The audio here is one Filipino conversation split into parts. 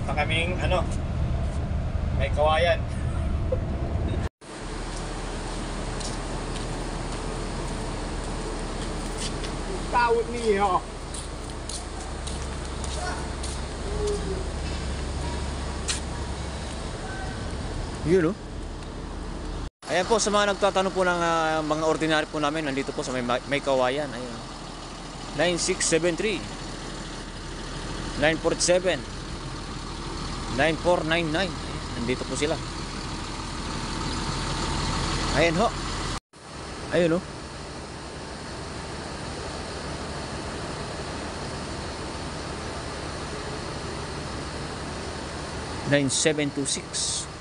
Punta kaming may kawayan. Tawag niyo. Yun, oh. Ayan po, sa mga nagtatanong po ng mga ordinary po namin, nandito po sa may kawayan. Ayan. 9673 947 9499. Nandito po sila. Ayan ho. Ayun, oh. $9726.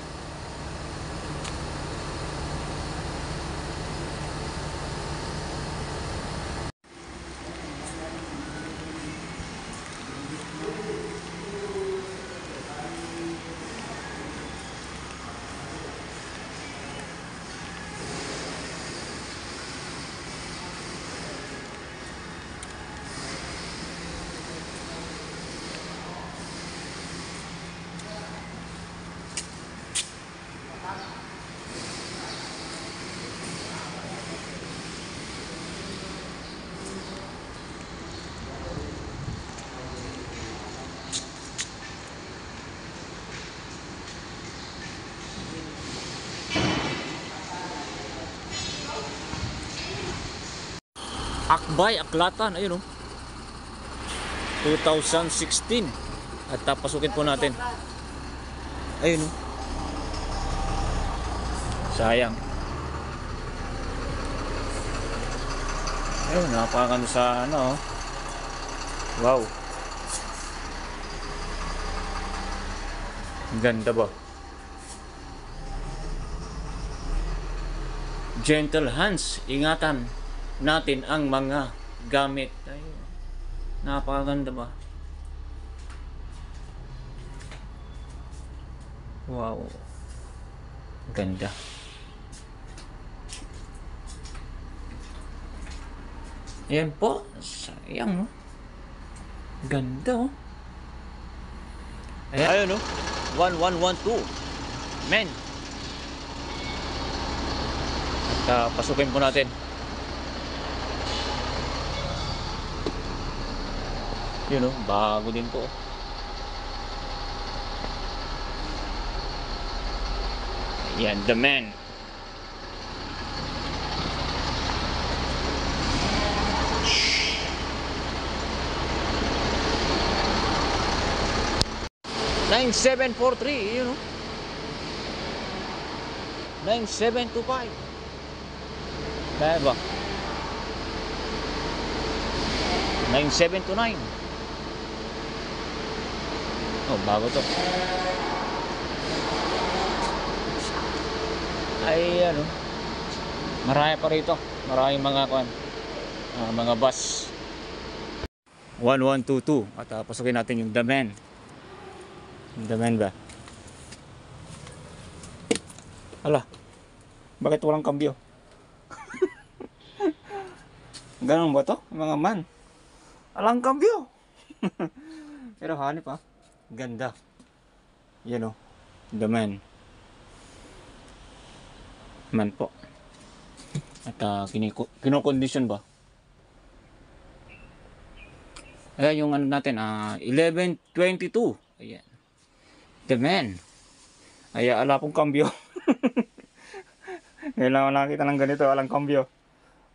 Akbay, Aklatan, ayun, oh. 2016. At pasukin po natin. Ayun, oh. Sayang. Ayun, napakaganda sa oh. Wow. Ganda ba? Gentle hands, ingatan natin ang mga gamit. Ayun. Napakaganda ba? Wow. Ganda. Ayan po. Sayang, oh. Ganda, oh. Ayan, oh. 1112. Men. At pasukin po natin. Yun, oh, bago din po. Yan, the man. $9743, yun, oh. 9725. Kaya ba? 9729. Oh, bago to. Ay, marami pa rito. Maraming mga mga bus. 1122. At pasukin natin yung the man. The man ba? Hala. Bakit walang kambyo? Ganun ba to? Mga man. Alang kambyo. Pero hanip, ah. Ganda. Yan, oh. The man. Man po. At kinokondisyon ba? Ayan yung natin, 1122. Ayan. The man. Ayan, ala pong kambyo. Ngayon lang nakita ng ganito, alang kambyo.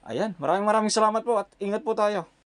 Ayan, maraming salamat po at ingat po tayo.